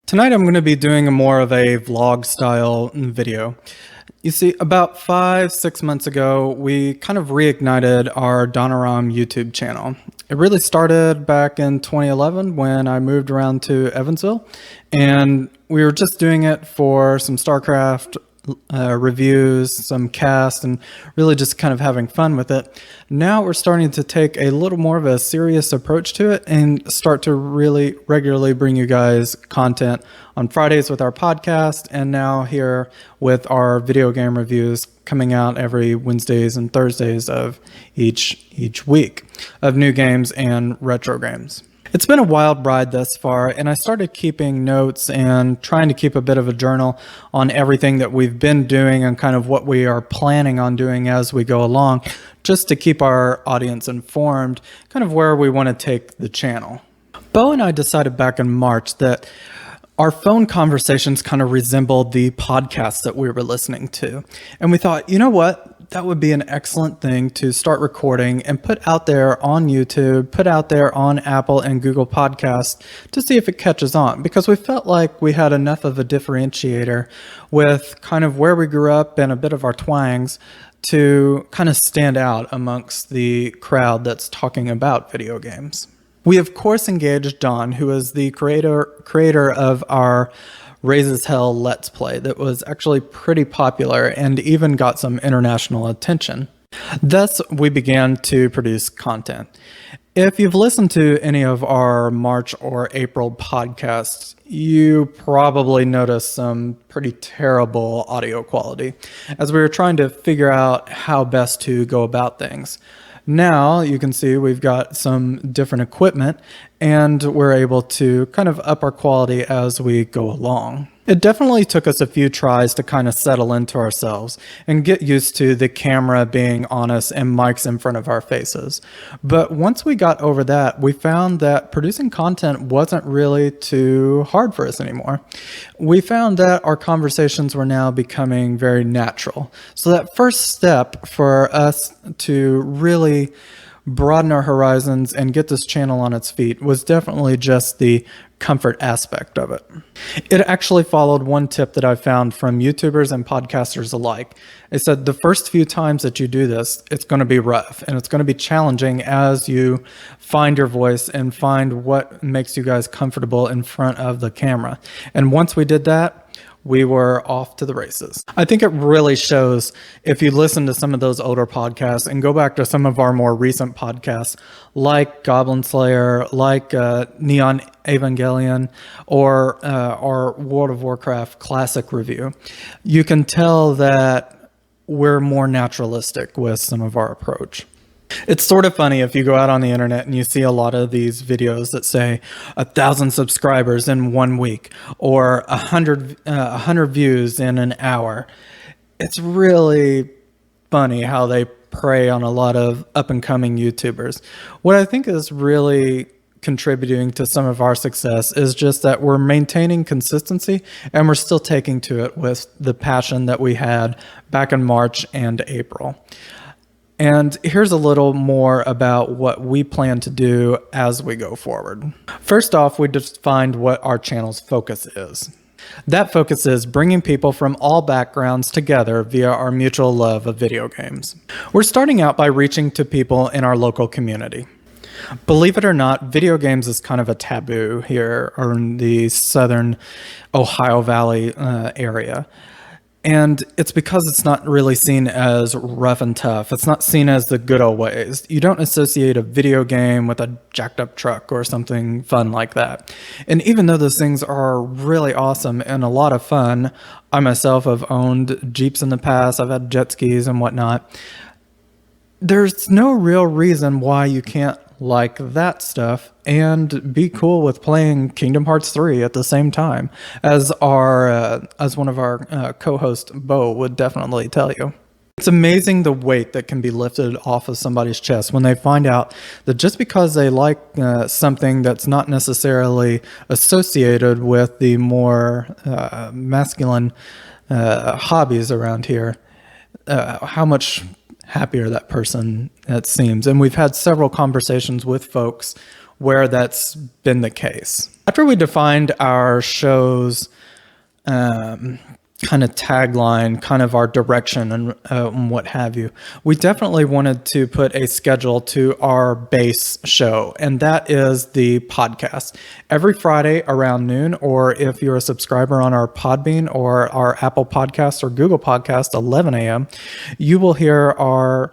Tonight I'm going to be doing more of a vlog style video. You see, about 5-6 months ago, we kind of reignited our Donaram YouTube channel. It really started back in 2011 when I moved around to Evansville, and we were just doing it for some StarCraft reviews, some cast, and really just kind of having fun with it. Now we're starting to take a little more of a serious approach to it and start to really regularly bring you guys content on Fridays with our podcast, and now here with our video game reviews coming out every Wednesdays and Thursdays of each week of new games and retro games. It's been a wild ride thus far, and I started keeping notes and trying to keep a bit of a journal on everything that we've been doing and kind of what we are planning on doing as we go along, just to keep our audience informed, kind of where we want to take the channel. Bo and I decided back in March that our phone conversations kind of resembled the podcasts that we were listening to. And we thought, you know what? That would be an excellent thing to start recording and put out there on YouTube, put out there on Apple and Google Podcasts to see if it catches on, because we felt like we had enough of a differentiator with kind of where we grew up and a bit of our twangs to kind of stand out amongst the crowd that's talking about video games. We, of course, engaged Don, who is the creator of our Raises Hell Let's Play that was actually pretty popular and even got some international attention. Thus, we began to produce content. If you've listened to any of our March or April podcasts, you probably noticed some pretty terrible audio quality as we were trying to figure out how best to go about things. Now you can see we've got some different equipment and we're able to kind of up our quality as we go along. It definitely took us a few tries to kind of settle into ourselves and get used to the camera being on us and mics in front of our faces. But once we got over that, we found that producing content wasn't really too hard for us anymore. We found that our conversations were now becoming very natural. So that first step for us to really broaden our horizons and get this channel on its feet was definitely just the comfort aspect of it. It actually followed one tip that I found from YouTubers and podcasters alike. They said the first few times that you do this, it's going to be rough and it's going to be challenging as you find your voice and find what makes you guys comfortable in front of the camera. And once we did that, we were off to the races. I think it really shows if you listen to some of those older podcasts and go back to some of our more recent podcasts, like Goblin Slayer, like Neon Evangelion, or our World of Warcraft Classic review. You can tell that we're more naturalistic with some of our approach. It's sort of funny if you go out on the internet and you see a lot of these videos that say 1,000 subscribers in 1 week or 100 views in an hour. It's really funny how they prey on a lot of up-and-coming YouTubers. What I think is really contributing to some of our success is just that we're maintaining consistency and we're still taking to it with the passion that we had back in March and April. And here's a little more about what we plan to do as we go forward. First off, we defined what our channel's focus is. That focus is bringing people from all backgrounds together via our mutual love of video games. We're starting out by reaching to people in our local community. Believe it or not, video games is kind of a taboo here in the southern Ohio Valley area. And it's because it's not really seen as rough and tough. It's not seen as the good old ways. You don't associate a video game with a jacked up truck or something fun like that. And even though those things are really awesome and a lot of fun, I myself have owned Jeeps in the past. I've had jet skis and whatnot. There's no real reason why you can't like that stuff and be cool with playing Kingdom Hearts 3 at the same time, as one of our co-hosts, Bo, would definitely tell you. It's amazing the weight that can be lifted off of somebody's chest when they find out that just because they like something that's not necessarily associated with the more masculine hobbies around here, how much happier that person, it seems. And we've had several conversations with folks where that's been the case. After we defined our show's kind of tagline, kind of our direction and what have you, we definitely wanted to put a schedule to our base show, and that is the podcast. Every Friday around noon, or if you're a subscriber on our Podbean or our Apple Podcast or Google Podcast, 11 a.m., you will hear our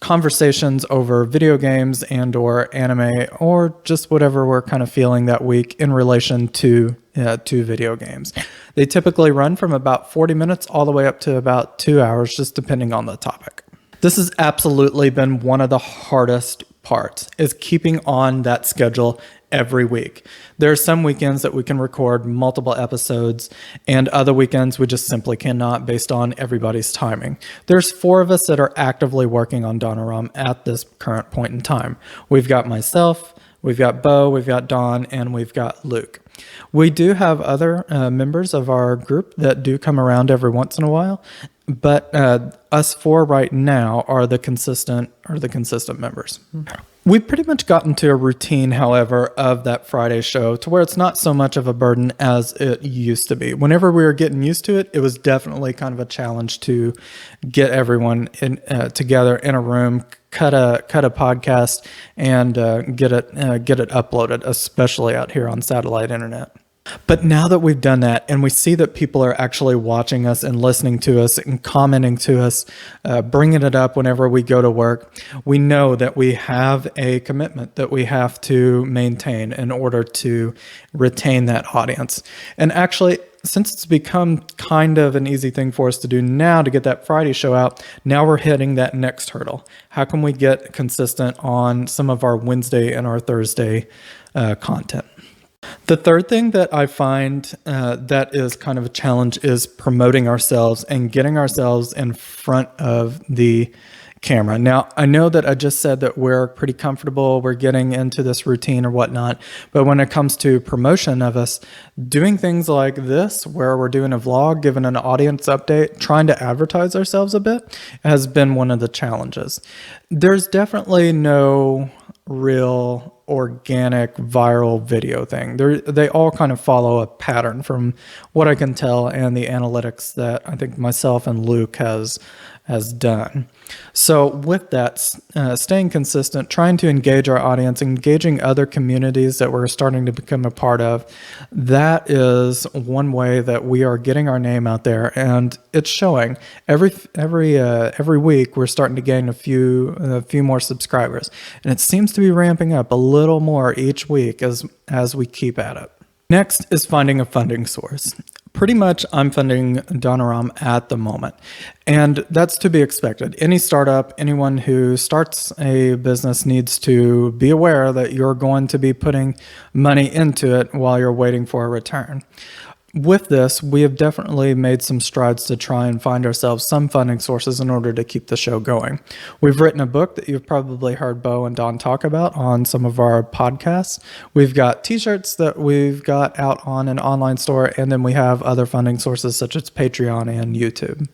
conversations over video games and or anime or just whatever we're kind of feeling that week in relation to video games. They typically run from about 40 minutes all the way up to about 2 hours, just depending on the topic. This has absolutely been one of the hardest parts, is keeping on that schedule every week. There are some weekends that we can record multiple episodes, and other weekends we just simply cannot based on everybody's timing. There's 4 of us that are actively working on Donaram at this current point in time. We've got myself, we've got Bo, we've got Don, and we've got Luke. We do have other members of our group that do come around every once in a while, but us 4 right now are the consistent members. We've pretty much gotten to a routine, however, of that Friday show to where it's not so much of a burden as it used to be. Whenever we were getting used to it, it was definitely kind of a challenge to get everyone together in a room, cut a podcast, and get it uploaded, especially out here on satellite internet. But now that we've done that and we see that people are actually watching us and listening to us and commenting to us, bringing it up whenever we go to work, we know that we have a commitment that we have to maintain in order to retain that audience. And actually, since it's become kind of an easy thing for us to do now to get that Friday show out, now we're hitting that next hurdle. How can we get consistent on some of our Wednesday and our Thursday content? The third thing that I find that is kind of a challenge is promoting ourselves and getting ourselves in front of the camera. Now, I know that I just said that we're pretty comfortable, we're getting into this routine or whatnot, but when it comes to promotion of us, doing things like this, where we're doing a vlog, giving an audience update, trying to advertise ourselves a bit, has been one of the challenges. There's definitely no real organic viral video thing. They all kind of follow a pattern from what I can tell and the analytics that I think myself and Luke has done. So with that, staying consistent, trying to engage our audience, engaging other communities that we're starting to become a part of, that is one way that we are getting our name out there, and it's showing. Every week we're starting to gain a few more subscribers, and it seems to be ramping up a little more each week as we keep at it. Next is finding a funding source. Pretty much I'm funding Donaram at the moment, and that's to be expected. Any startup, anyone who starts a business needs to be aware that you're going to be putting money into it while you're waiting for a return. With this, we have definitely made some strides to try and find ourselves some funding sources in order to keep the show going. We've written a book that you've probably heard Bo and Don talk about on some of our podcasts. We've got t-shirts that we've got out on an online store, and then we have other funding sources such as Patreon and YouTube.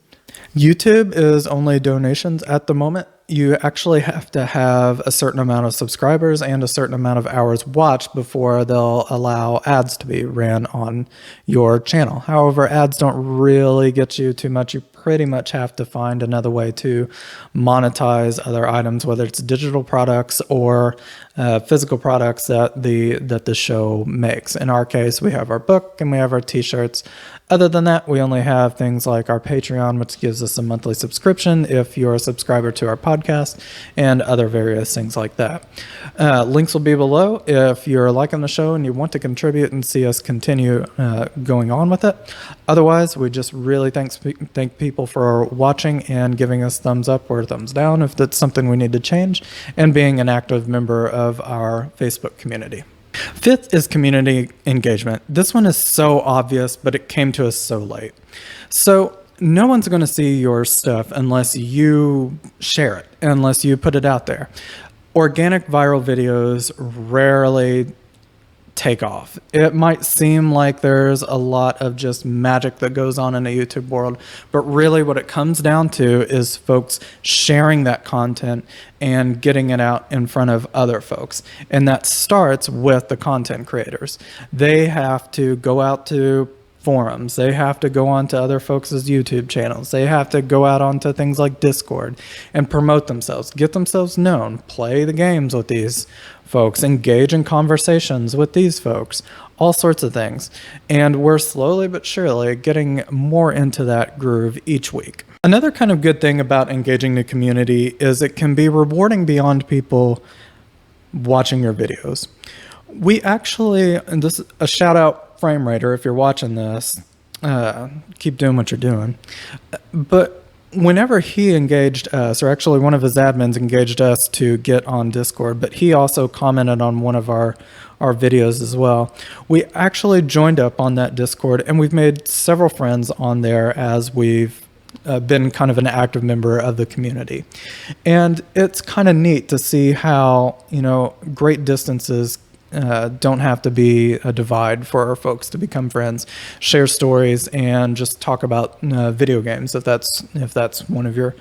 YouTube is only donations at the moment. You actually have to have a certain amount of subscribers and a certain amount of hours watched before they'll allow ads to be ran on your channel. However, ads don't really get you too much. You pretty much have to find another way to monetize other items, whether it's digital products or physical products that the show makes. In our case, we have our book and we have our t-shirts. Other than that, we only have things like our Patreon, which gives us a monthly subscription if you're a subscriber to our podcast, and other various things like that. Links will be below if you're liking the show and you want to contribute and see us continue going on with it. Otherwise, we just really thank people for watching and giving us thumbs up or thumbs down if that's something we need to change, and being an active member of our Facebook community. Fifth is community engagement. This one is so obvious, but it came to us so late. So no one's going to see your stuff unless you share it, unless you put it out there. Organic viral videos rarely take off. It might seem like there's a lot of just magic that goes on in the YouTube world, but really what it comes down to is folks sharing that content and getting it out in front of other folks. And that starts with the content creators. They have to go out to forums. They have to go on to other folks' YouTube channels. They have to go out onto things like Discord and promote themselves, get themselves known, play the games with these folks, engage in conversations with these folks, all sorts of things. And we're slowly but surely getting more into that groove each week. Another kind of good thing about engaging the community is it can be rewarding beyond people watching your videos. We actually, and this is a shout out Frame Rater, if you're watching this, keep doing what you're doing. But whenever he engaged us, or actually one of his admins engaged us to get on Discord, but he also commented on one of our videos as well. We actually joined up on that Discord, and we've made several friends on there as we've been kind of an active member of the community. And it's kind of neat to see how, great distances don't have to be a divide for our folks to become friends, share stories, and just talk about video games if that's one of your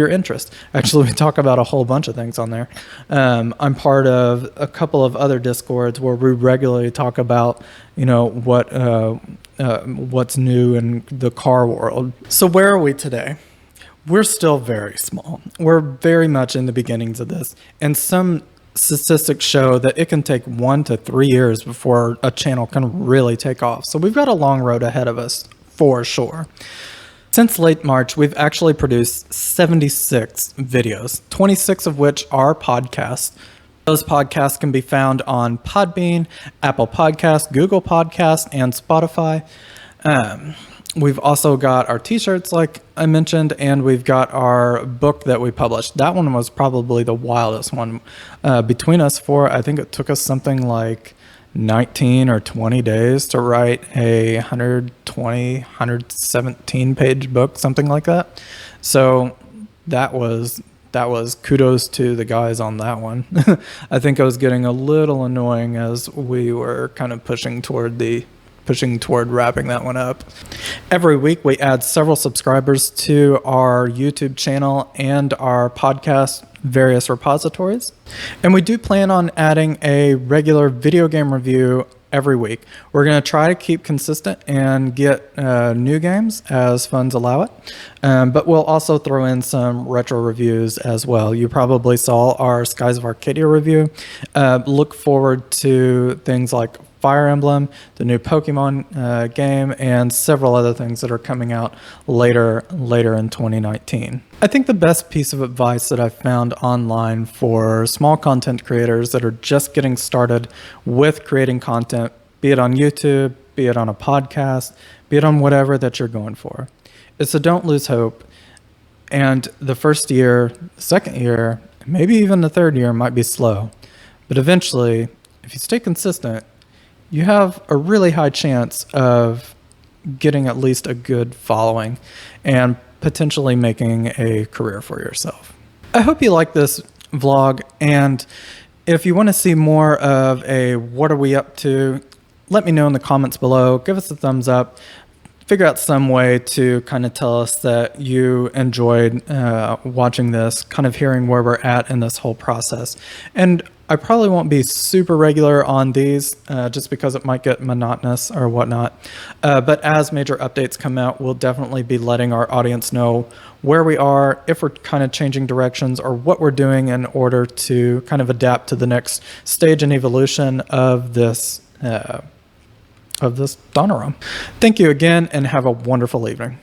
interests. Actually, we talk about a whole bunch of things on there. I'm part of a couple of other Discords where we regularly talk about what's new in the car world. So where are we today? We're still very small. We're very much in the beginnings of this, and some statistics show that it can take 1 to 3 years before a channel can really take off. So we've got a long road ahead of us for sure. Since late March, we've actually produced 76 videos, 26 of which are podcasts. Those podcasts can be found on Podbean, Apple Podcasts, Google Podcasts, and Spotify. We've also got our t-shirts, like I mentioned, and we've got our book that we published. That one was probably the wildest one between us four. I think it took us something like 19 or 20 days to write a 117 page book, something like that. So that was kudos to the guys on that one. I think I was getting a little annoying as we were kind of pushing toward wrapping that one up. Every week we add several subscribers to our YouTube channel and our podcast various repositories. And we do plan on adding a regular video game review every week. We're going to try to keep consistent and get new games as funds allow it. But we'll also throw in some retro reviews as well. You probably saw our Skies of Arcadia review. Look forward to things like Fire Emblem, the new Pokemon game, and several other things that are coming out later in 2019. I think the best piece of advice that I've found online for small content creators that are just getting started with creating content, be it on YouTube, be it on a podcast, be it on whatever that you're going for, is to don't lose hope. And the first year, the second year, maybe even the third year might be slow. But eventually, if you stay consistent, you have a really high chance of getting at least a good following and potentially making a career for yourself. I hope you like this vlog, and if you want to see more of a what are we up to, let me know in the comments below. Give us a thumbs up. Figure out some way to kind of tell us that you enjoyed watching this, kind of hearing where we're at in this whole process. And I probably won't be super regular on these just because it might get monotonous or whatnot. But as major updates come out, we'll definitely be letting our audience know where we are, if we're kind of changing directions, or what we're doing in order to kind of adapt to the next stage and evolution of this Donor. Thank you again, and have a wonderful evening.